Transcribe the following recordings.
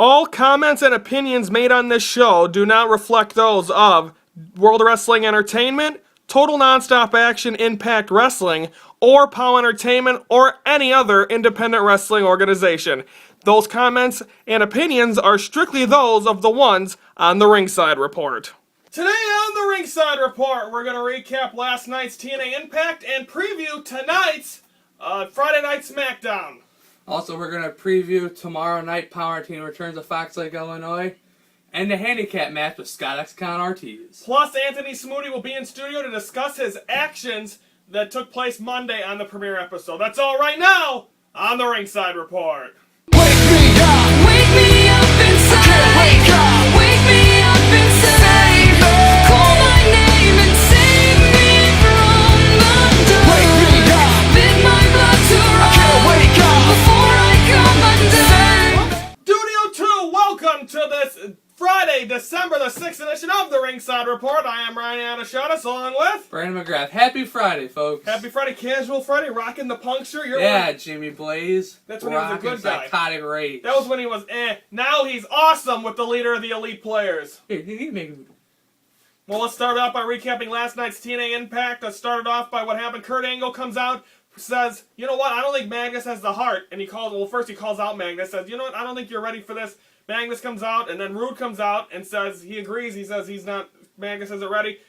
All comments and opinions made on this show do not reflect those of World Wrestling Entertainment, Total Nonstop Action Impact Wrestling, or POW Entertainment, or any other independent wrestling organization. Those comments and opinions are strictly those of the ones on the Ringside Report. Today on the Ringside Report, we're going to recap last night's TNA Impact and preview tonight's Friday Night Smackdown. Also, we're going to preview tomorrow night Power Team returns to Fox Lake, Illinois, and the Handicap Match with Xcon Ortiz. Plus, Anthony Smoody will be in studio to discuss his actions that took place Monday on the premiere episode. That's all right now on the Ringside Report. Wake me up inside. Wake me up inside. Call my name and save me from the dark. Wake me up. Bid my blood to run before I come undone. Studio 2, welcome to this Friday, December the 6th edition of the Ringside Report. I am Ryan Anashadas, along with Brandon McGrath. Happy Friday, folks. Happy Friday, Casual Friday, rocking the puncture. Jimmy Blaze. That's when he was a good guy. Psychotic Rage. That was when he was Now he's awesome with the leader of the Elite Players. Here, you need to make him. Well, let's start off by recapping last night's TNA Impact. Let's start it off by what happened. Kurt Angle comes out, says, you know what, I don't think Magnus has the heart. And first he calls out Magnus, says, you know what, I don't think you're ready for this. Magnus comes out, and then Rude comes out and says he agrees. He says he's not, Magnus isn't ready.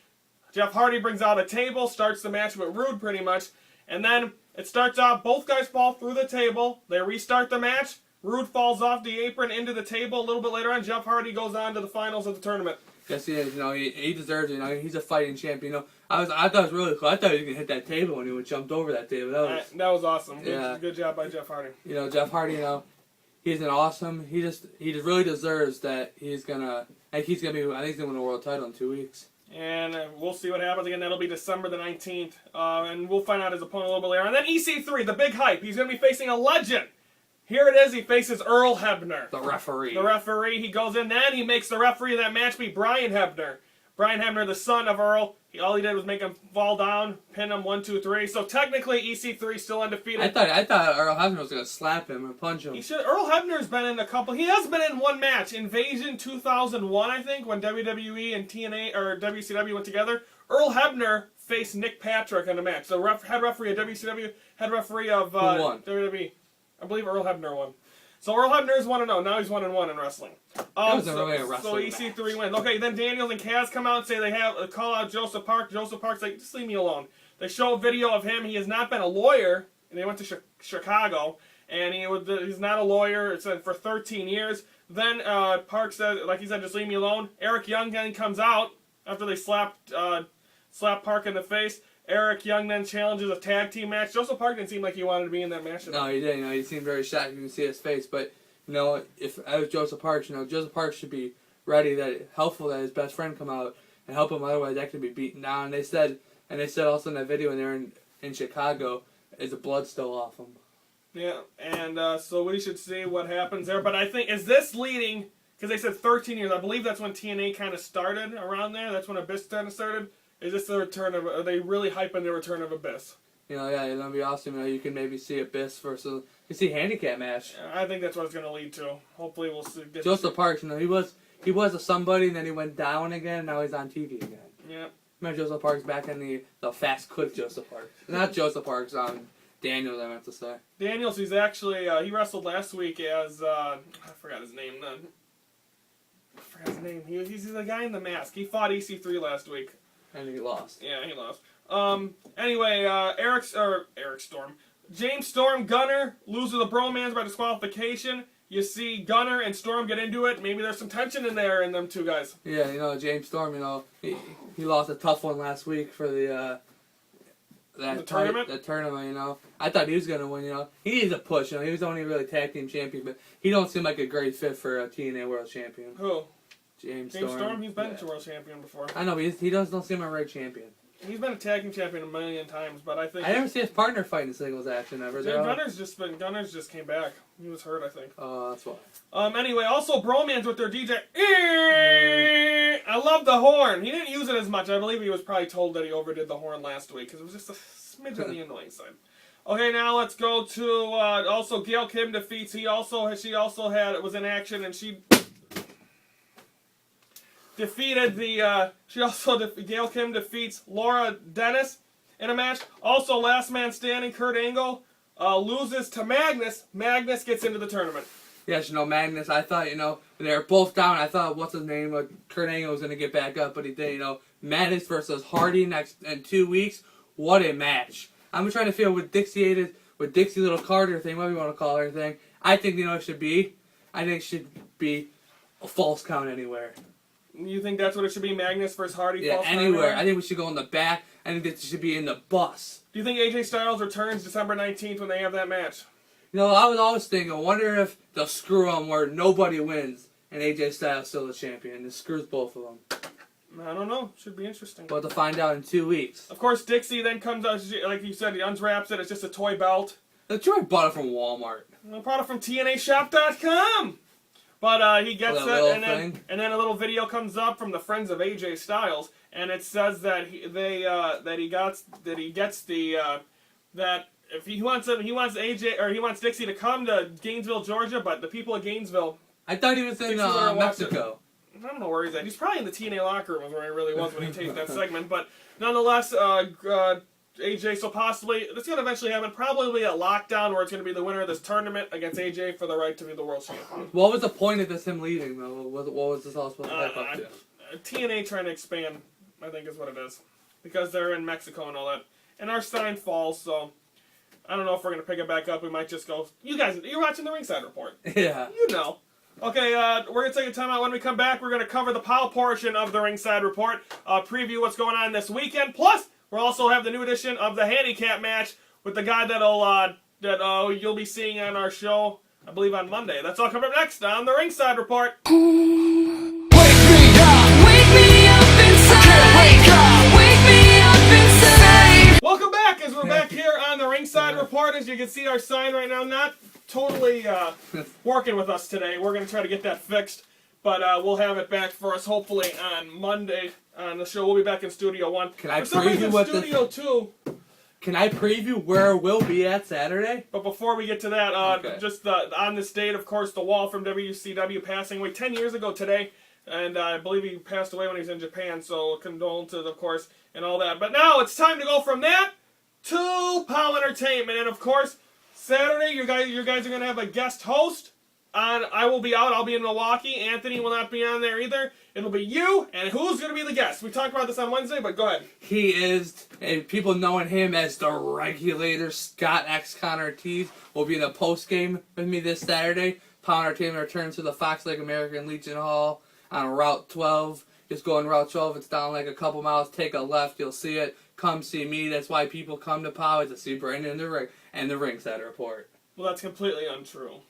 Jeff Hardy brings out a table, starts the match with Rude pretty much. And then it starts out, both guys fall through the table. They restart the match. Rude falls off the apron into the table. A little bit later on, Jeff Hardy goes on to the finals of the tournament. Yes, he is. You know, he deserves it. You know, he's a fighting champion. You know, I thought it was really cool. I thought he was gonna hit that table when he jumped over that table. That was awesome. Yeah. Good job by Jeff Hardy. You know, Jeff Hardy. You know, he's an awesome. He just really deserves that. He's gonna be. I think he's gonna win a world title in 2 weeks. And we'll see what happens again. That'll be December the 19th, and we'll find out his opponent a little bit later. And then EC3, the big hype. He's gonna be facing a legend. Here it is. He faces Earl Hebner, The referee. He goes in, then he makes the referee of that match be Brian Hebner. Brian Hebner, the son of Earl. All he did was make him fall down, pin him 1, 2, 3. So technically, EC3 still undefeated. I thought Earl Hebner was gonna slap him and punch him. Earl Hebner's been in a couple. He has been in one match, Invasion 2001, I think, when WWE and TNA or WCW went together. Earl Hebner faced Nick Patrick in a match. So head referee of WCW, head referee of WWE. I believe Earl Hebner won. So Earl Hebner's 1-0. Now he's 1-1 in wrestling. Really a wrestling so EC3 wins. Okay, then Daniels and Kaz come out and say they have call out Joseph Park. Joseph Park's like, just leave me alone. They show a video of him. He has not been a lawyer, and they went to Chicago, and he's not a lawyer. It's for 13 years. Then Park said, like he said, just leave me alone. Eric Young then comes out after they slapped Park in the face. Eric Young then challenges a tag team match. Joseph Park didn't seem like he wanted to be in that match. No, he didn't. You know, he seemed very shocked. You can see his face. But, you know, if I was Joseph Park, you know, Joseph Park should be ready, helpful that his best friend come out and help him. Otherwise, that could be beaten down. And they said also in that video when they were in Chicago, is the blood still off him. Yeah, and so we should see what happens there. But I think, is this leading, because they said 13 years, I believe that's when TNA kind of started around there. That's when Abyss kind of started. Is this the return of? Are they really hyping the return of Abyss? You know, yeah, it'll be awesome. You know, you can maybe see Abyss versus you see Handicap Match. I think that's what it's going to lead to. Hopefully, we'll see. Joseph Parks, you know, he was a somebody, and then he went down again. And now he's on TV again. Yeah. Remember Joseph Parks back in the Fast Quick Joseph Parks, not Joseph Parks. Daniels, I meant to say. Daniels, he's actually he wrestled last week as I forgot his name. He's the guy in the mask. He fought EC3 last week. And he lost. Yeah, he lost. Anyway, Eric Storm. James Storm, Gunner, loses the bromance by disqualification. You see Gunner and Storm get into it. Maybe there's some tension in them two guys. Yeah, you know, James Storm, you know, he lost a tough one last week for the tournament? The tournament, you know. I thought he was going to win, you know. He needs a push, you know. He was only really tag team champion, but he don't seem like a great fit for a TNA World Champion. Who? James Storm. He's been a world champion before. I know, but he don't seem a right champion. He's been a tag team champion a million times, but I think... I never see his partner fight in singles action ever. Gunner's just came back. He was hurt, I think. Oh, that's why. Anyway, also bromance with their DJ. I love the horn. He didn't use it as much. I believe he was probably told that he overdid the horn last week, because it was just a smidge on the annoying side. Okay, now let's go to also Gail Kim defeats. She also was in action, and she defeated Gail Kim defeats Laura Dennis in a match. Also, last man standing, Kurt Angle loses to Magnus. Magnus gets into the tournament. Yes, Magnus, I thought, they were both down. I thought, what's his name? Kurt Angle was going to get back up, but he didn't, Magnus versus Hardy in 2 weeks. What a match. I'm trying to feel with Dixie Little Carter thing, whatever you want to call her thing. I think, it should be a false count anywhere. You think that's what it should be, Magnus ver's Hardy? Yeah, false anywhere. I think we should go in the back. I think that should be in the bus. Do you think AJ Styles returns December 19th when they have that match? I was always thinking, I wonder if they'll screw them where nobody wins and AJ Styles still the champion. It screws both of them. I don't know. Should be interesting. But to find out in 2 weeks. Of course, Dixie then comes out, like you said, he unwraps it. It's just a toy belt. The Troy bought it from Walmart. I bought it from TNAshop.com. But he gets it, and then a little video comes up from the friends of AJ Styles, and it says that he wants Dixie to come to Gainesville, Georgia, but the people of Gainesville. I thought he was in Mexico. I don't know where he's at. He's probably in the TNA locker room, where he really was when he taped that segment. But nonetheless, AJ, so possibly it's going to eventually happen. Probably a lockdown where it's going to be the winner of this tournament against AJ for the right to be the world champion. What was the point of this him leaving though? What was this all supposed to pipe up to? TNA trying to expand, I think is what it is, because they're in Mexico and all that. And our sign falls, so I don't know if we're going to pick it back up. We might just go. You guys, you're watching the Ringside Report. Yeah. Okay, we're going to take a time out. When we come back, we're going to cover the POW portion of the Ringside Report, preview what's going on this weekend. Plus, we'll also have the new edition of the Handicap Match with the guy that you'll be seeing on our show, I believe, on Monday. That's all coming up next on the Ringside Report. Wake me up inside. Wake me up inside. Welcome back, as we're back here on the Ringside Report. As you can see, our sign right now not totally working with us today. We're going to try to get that fixed, but we'll have it back for us hopefully on Monday on the show. We'll be back in Studio 1. Can I preview what Studio 2? Can I preview where we'll be at Saturday? But before we get to that, Okay. just on this date, of course, the Wall from WCW passing away 10 years ago today. And I believe he passed away when he was in Japan, so condolences, of course, and all that. But now it's time to go from that to POW Entertainment. And, of course, Saturday, you guys are going to have a guest host. I will be out. I'll be in Milwaukee. Anthony will not be on there either. It'll be you, and who's going to be the guest? We talked about this on Wednesday, but go ahead. He is, and people knowing him as the Regulator, Scott Xcon Ortiz, will be in the post-game with me this Saturday. POW Entertainment returns to the Fox Lake American Legion Hall on Route 12. Just go on Route 12. It's down like a couple miles. Take a left. You'll see it. Come see me. That's why people come to POW, to see Brandon and the Ringside Report. Well, that's completely untrue.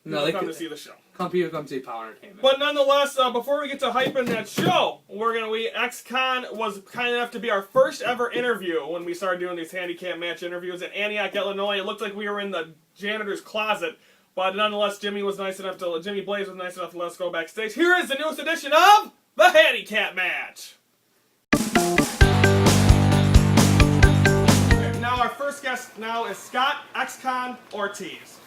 No, they come to see the show. People come see POW Entertainment. But nonetheless, before we get to hyping that show, Xcon was kind enough to be our first ever interview when we started doing these handicap match interviews in Antioch, Illinois. It looked like we were in the janitor's closet, but nonetheless, Jimmy Blaze was nice enough to let us go backstage. Here is the newest edition of the Handicap Match. Okay, now our first guest now is Scott Xcon Ortiz.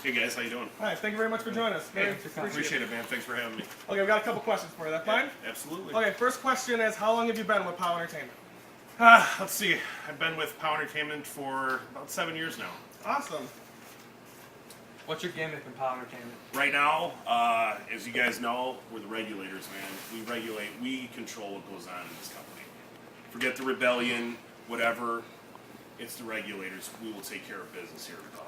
Hey guys, how you doing? Hi, thank you very much for joining us. Very Appreciate it, man. Thanks for having me. Okay, we've got a couple questions for you. That fine? Absolutely. Okay, first question is, how long have you been with POW Entertainment? Let's see. I've been with POW Entertainment for about 7 years now. Awesome. What's your gimmick in POW Entertainment? Right now, as you guys know, we're the regulators, man. We control what goes on in this company. Forget the rebellion, whatever. It's the regulators. We will take care of business here at POW.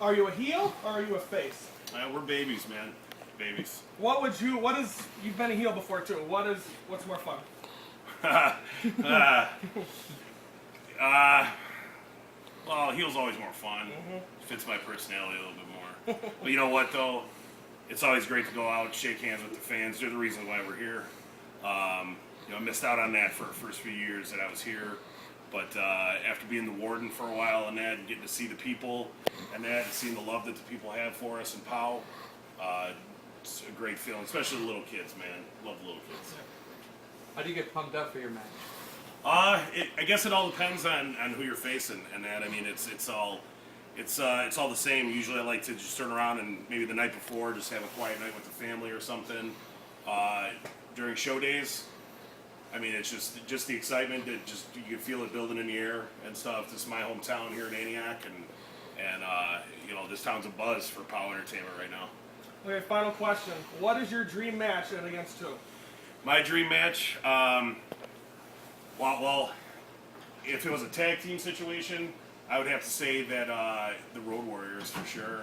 Are you a heel or are you a face? We're babies, man. Babies. You've been a heel before too. What's more fun? Well, heel's always more fun. Fits my personality a little bit more. But you know what, though? It's always great to go out, shake hands with the fans. They're the reason why we're here. I missed out on that for the first few years that I was here. But after being the warden for a while and that, and getting to see the people and that, and seeing the love that the people have for us in POW, it's a great feeling, especially the little kids, man. Love the little kids. How do you get pumped up for your match? I guess it all depends on who you're facing and that. I mean, it's all the same. Usually, I like to just turn around and maybe the night before just have a quiet night with the family or something. During show days, I mean, it's just the excitement that just you can feel it building in the air and stuff. This is my hometown here in Antioch, and you know, this town's a buzz for POW Entertainment right now. Okay, final question. What is your dream match and against who? My dream match, well, if it was a tag team situation, I would have to say that the Road Warriors for sure.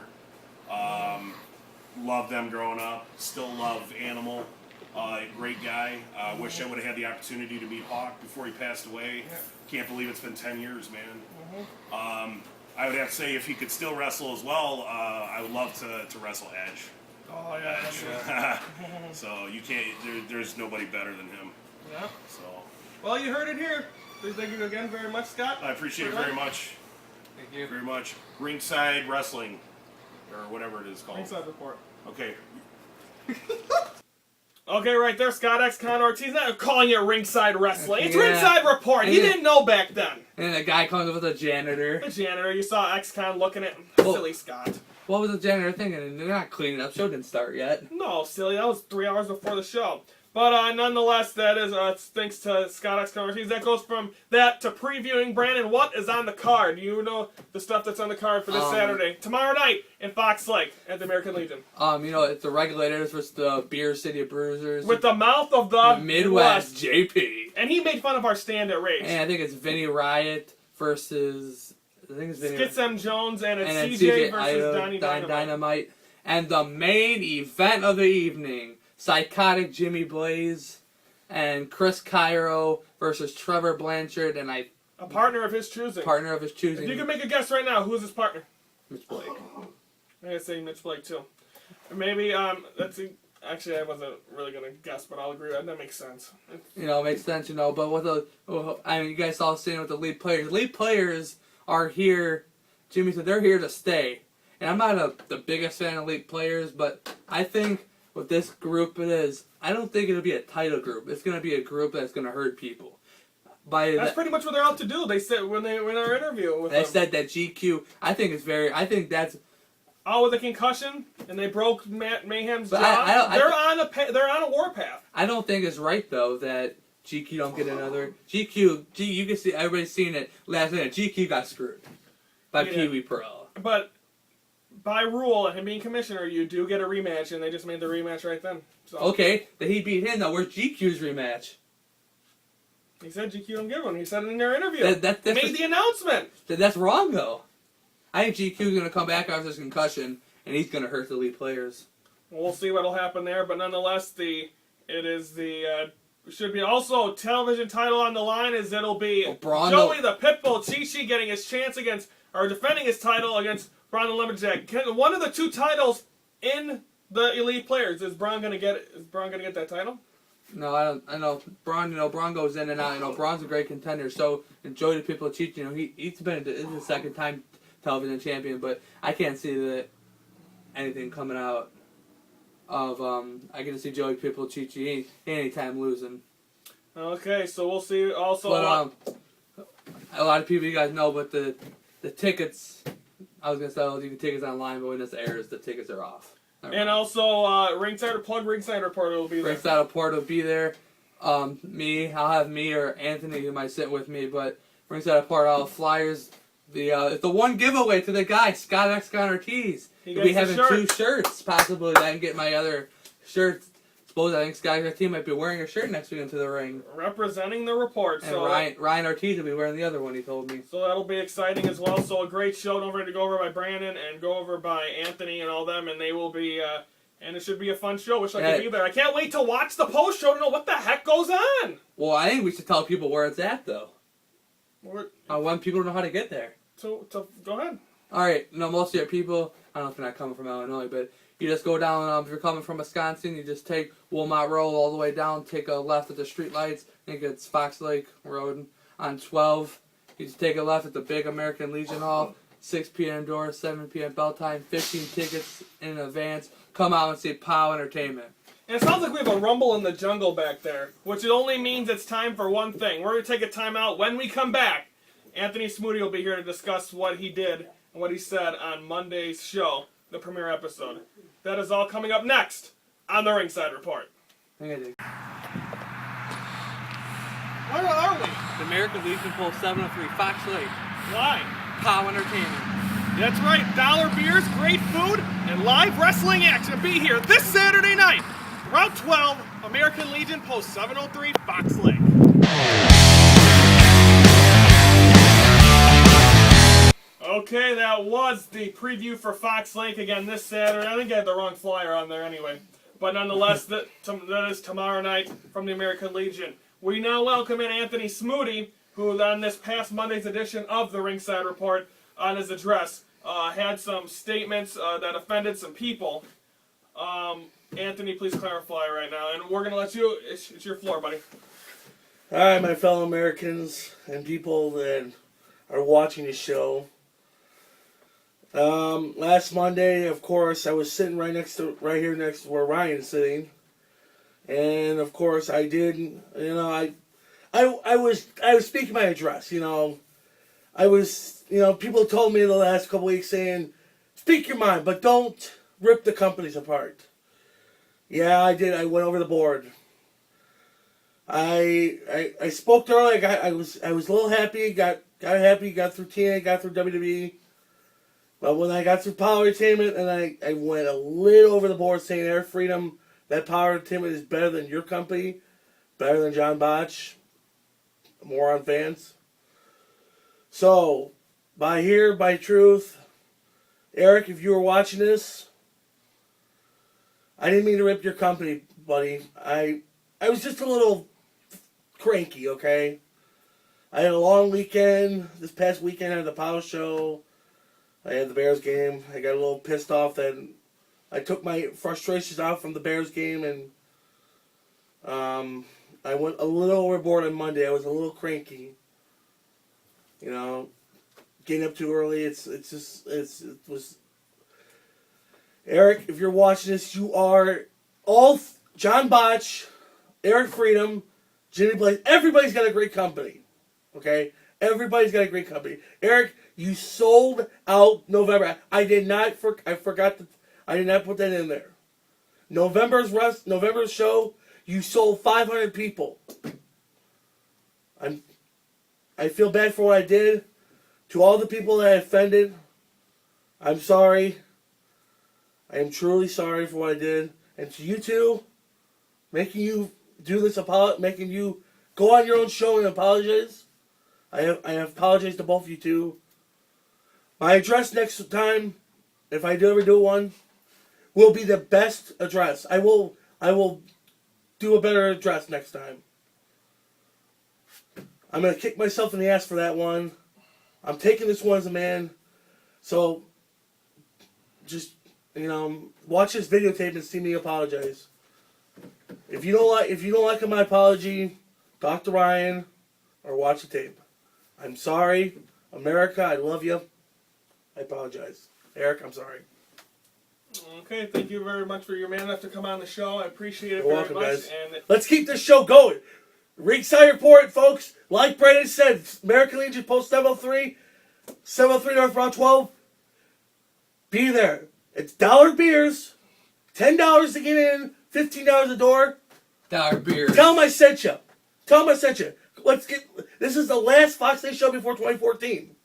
Loved them growing up. Still love Animal. Great guy. Wish I would have had the opportunity to meet Hawk before he passed away. Can't believe it's been 10 years, man. I would have to say if he could still wrestle as well, I would love to wrestle Edge. Oh, yeah. Edge. So you can't. There's nobody better than him. Yeah. So. Well, you heard it here. Thank you again very much, Scott. I appreciate it very much. Thank you very much. Ringside Wrestling, or whatever it is called. Ringside Report. Okay. Okay, right there, Scott Xcon Ortiz. Not calling it Ringside Wrestling. It's Yeah. Ringside Report. He Yeah. didn't know back then. And the guy comes with a janitor. The janitor, you saw Xcon looking at silly Scott. What was the janitor thinking? They're not cleaning up. Show didn't start yet. No, silly. That was 3 hours before the show. But nonetheless, that is thanks to Scott Xcon Ortiz. That goes from that to previewing. Brandon, what is on the card? You know the stuff that's on the card for this Saturday, tomorrow night in Fox Lake at the American Legion. You know, it's the Regulators versus the Beer City Bruisers. With the mouth of the Midwest JP. And he made fun of our stand at Rage. And I think it's Vinny Riot versus Skits M. Jones and it's and CJ versus Ido, Donnie Dynamite. And the main event of the evening, Psychotic Jimmy Blaze and Chris Cairo versus Trevor Blanchard and a partner of his choosing. choosing. If you can make a guess right now, who's his partner? Mitch Blake. I'm gonna say Mitch Blake too. Maybe actually I wasn't really gonna guess, but I'll agree with that. That makes sense. You know, it makes sense, you know, but with I mean, you guys saw the scene with the lead players. Lead players are here, Jimmy said they're here to stay. And I'm not the biggest fan of lead players, but I think with this group I don't think it'll be a title group. It's going to be a group that's going to hurt people. That's pretty much what they're out to do. They said when our interview with them. Said that GQ, I think that's... Oh, with a concussion, and they broke Mayhem's jaw. They're on a warpath. I don't think it's right, though, that GQ don't get another... GQ, you can see, everybody's seen it last night. GQ got screwed by Pee Wee Pro. But by rule, and him being commissioner, you do get a rematch, and they just made the rematch right then. So. Okay, then he beat him, though. Where's GQ's rematch? He said GQ don't get one. He said it in their interview. They made the announcement. That's wrong, though. I think GQ's going to come back after this concussion, and he's going to hurt the lead players. Well, we'll see what'll happen there, but nonetheless, should be also television title on the line. It'll be Joey the Pitbull Chi getting his chance defending his title against Braun the Lumberjack. One of the two titles in the Elite Players. Is Braun gonna get that title? No, I don't. I know Braun. You know, Braun goes in and out. You know, Braun's a great contender. So Joey the Pitbull Chi, you know, he's been this is his second time television champion, but I can't see that anything coming out of I get to see Joey Pitbull Chi. He ain't anytime losing. Okay, so we'll see. Also, but a lot of people you guys know, but the tickets. I was gonna sell you can tickets online, but when this airs, the tickets are off. And also, Ringside Report will be there. Ringside Report will be there. I'll have me or Anthony who might sit with me, but Ringside Report, all the flyers. It's the one giveaway to the guy, Scott Xcon Ortiz. We'll be having 2 shirts, possibly. I can get my other shirts. I think Scott Ortiz might be wearing a shirt next week into the ring. Representing the report. And so Ryan Ortiz will be wearing the other one, he told me. So that'll be exciting as well. So a great show. Don't forget to go over by Brandon and go over by Anthony and all them. And they will be, and it should be a fun show. Wish I could be there. I can't wait to watch the post show to know what the heck goes on. Well, I think we should tell people where it's at, though. I want people to know how to get there. So go ahead. Alright, most of your people, I don't know if you're not coming from Illinois, but you just go down, if you're coming from Wisconsin, you just take Wilmot Road all the way down, take a left at the street lights, I think it's Fox Lake Road on 12. You just take a left at the big American Legion Hall, 6 p.m. doors, 7 p.m. bell time, 15 tickets in advance. Come out and see POW Entertainment. And it sounds like we have a rumble in the jungle back there, which it only means it's time for one thing. We're going to take a time out. When we come back, Anthony Smoody will be here to discuss what he did and what he said on Monday's show, the premiere episode. That is all coming up next on the Ringside Report. I think I did. Where are we? The American Legion Poll 703, Fox Lake, Why? POW Entertainment. That's right, dollar beers, great food, and live wrestling action. Be here this Saturday night, Route 12, American Legion, Post 703, Fox Lake. Okay, that was the preview for Fox Lake again this Saturday. I think I had the wrong flyer on there anyway. But nonetheless, that is tomorrow night from the American Legion. We now welcome in Anthony Smoody, who on this past Monday's edition of the Ringside Report, on his address, had some statements that offended some people. Anthony, please clarify right now, and we're going to let you, it's your floor, buddy. All right, my fellow Americans and people that are watching the show. Last Monday, of course, I was sitting right here next to where Ryan's sitting, and of course, I did. I was speaking my address. People told me the last couple weeks saying, "Speak your mind, but don't rip the companies apart." Yeah, I did. I went over the board. I spoke early. I was a little happy. Got happy. Got through TNA. Got through WWE. But when I got through Power Entertainment, and I went a little over the board saying, Air Freedom, that Power Entertainment is better than your company, better than John Botch, moron fans. So, by truth, Eric, if you were watching this, I didn't mean to rip your company, buddy. I was just a little cranky, okay? I had a long weekend. This past weekend I had the Power Show. I had the Bears game. I got a little pissed off that I took my frustrations out from the Bears game, and I went a little overboard on Monday. I was a little cranky. Getting up too early. It was. Eric, if you're watching this, you are all John Botch, Eric Freedom, Jimmy Blaze. Everybody's got a great company. Okay, everybody's got a great company. Eric, you sold out November. I did not put that in there. November's show, you sold 500 people. I feel bad for what I did. To all the people that I offended, I'm sorry. I am truly sorry for what I did. And to you two, making you do this, making you go on your own show and apologize. I have apologized to both of you two. My address next time, if I ever do one, will be the best address. I will do a better address next time. I'm going to kick myself in the ass for that one. I'm taking this one as a man. So, just, watch this videotape and see me apologize. If you don't like my apology, talk to Ryan or watch the tape. I'm sorry. America, I love you. I apologize. Eric, I'm sorry. Okay, thank you very much for your man enough to come on the show. I appreciate it You're very welcome, much. guys. And Let's keep this show going. Ringside Report, folks. Like Brandon said, American Legion Post 703 North Route 12. Be there. It's dollar beers, $10 to get in, $15 a door. Dollar beers. Tell them I sent you. This is the last Fox Day show before 2014.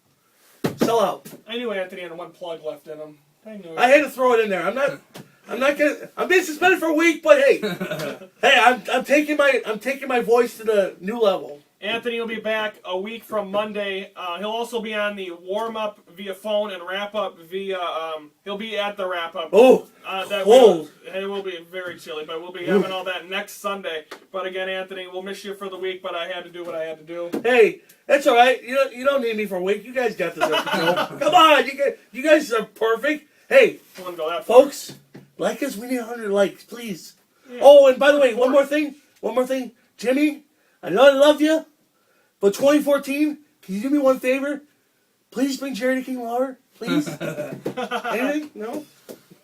Sell out. I knew Anthony had one plug left in him. I had to throw it in there. I'm being suspended for a week, but hey, I'm taking my voice to the new level. Anthony will be back a week from Monday. He'll also be on the warm-up via phone and wrap-up via... he'll be at the wrap-up. Oh, cold. It will be very chilly, but we'll be having all that next Sunday. But again, Anthony, we'll miss you for the week, but I had to do what I had to do. Hey, that's all right. You don't need me for a week. You guys got this under control. Come on, you guys are perfect. Hey, folks, like us. We need 100 likes, please. Yeah. Oh, and by the way, one more thing, Jimmy. I know I love you, but 2014, can you do me one favor? Please bring Jerry to King Lawler, please. Anything? No?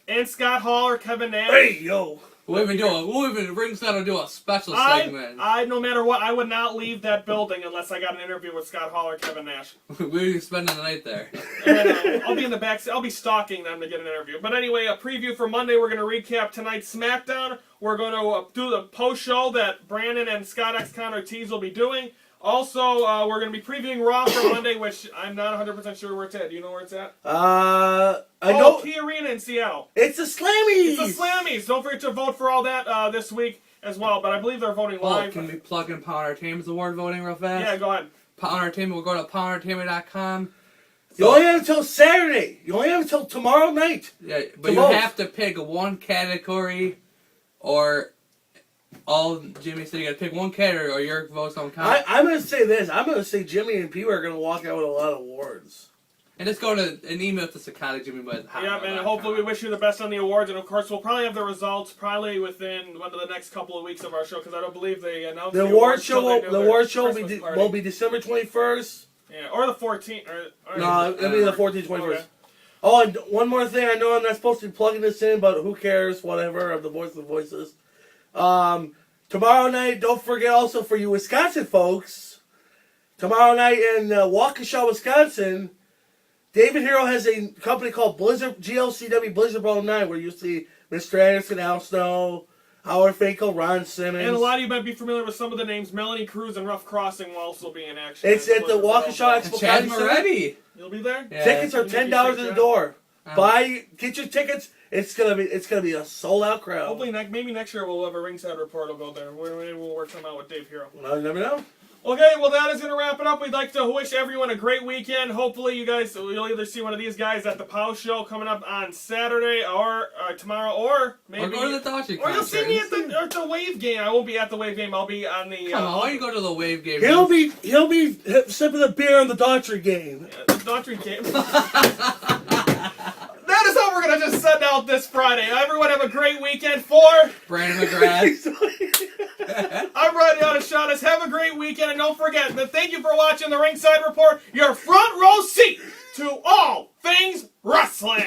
And Scott Hall or Kevin Nash. Hey, yo. We'll even Ringside will do a special segment. No matter what, I would not leave that building unless I got an interview with Scott Hall or Kevin Nash. We're spending the night there. And, I'll be in the back. I'll be stalking them to get an interview. But anyway, a preview for Monday. We're going to recap tonight's SmackDown. We're going to do the post show that Brandon and Scott Xcon Ortiz will be doing. Also, we're going to be previewing Raw for Monday, which I'm not 100% sure where it's at. Do you know where it's at? I know. Key Arena in Seattle. It's the Slammies! It's the Slammies! Don't forget to vote for all that this week as well, but I believe they're voting live. Can we plug in Power Entertainment's award voting real fast? Yeah, go ahead. Power Entertainment, we'll go to powerentertainment.com. You only have until Saturday. You only have until tomorrow night. Yeah, but you have to pick one category or all Jimmy said you got to pick one category or your votes don't count. I'm going to say this. I'm going to say Jimmy and P are going to walk out with a lot of awards. And just go to an email to Sakata Jimmy. Yeah, and hopefully we wish you the best on the awards. And of course, we'll probably have the results probably within one of the next couple of weeks of our show because I don't believe they announced the award show. The award show will be December 21st. Yeah, or the 14th. No, it'll be the 14th, 21st. Okay. Oh, and one more thing. I know I'm not supposed to be plugging this in, but who cares? Whatever. I'm the voice of the voices. Tomorrow night, don't forget also for you Wisconsin folks, tomorrow night in Waukesha, Wisconsin, David Hero has a company called Blizzard GLCW Blizzard Brawl 9 where you see Mr. Anderson, Al Snow, Howard Finkel, Ron Simmons. And a lot of you might be familiar with some of the names. Melanie Cruz and Rough Crossing will also be in action. It's at the Waukesha Expo. Chad Moretti. You'll be there? Yeah. Tickets are $10 at the door. Get your tickets. It's gonna be a sold out crowd. Hopefully, maybe next year we'll have a Ringside Report. Will go there. Maybe we'll work something out with Dave Hero. Well, you never know. Okay, well that is gonna wrap it up. We'd like to wish everyone a great weekend. Hopefully, you'll either see one of these guys at the POW show coming up on Saturday or tomorrow, or maybe go to the Dodgy or you'll see me at the Wave game. I won't be at the Wave game. I'll be on the. Come on, why don't you go to the Wave game? He'll be sipping the beer on the Daughtry game. The Daughtry game. That is how we're going to just send out this Friday. Everyone have a great weekend for Brandon McGrath. I'm Rodney Auto-Shaughnessy. Have a great weekend. And don't forget that thank you for watching the Ringside Report, your front row seat to all things wrestling.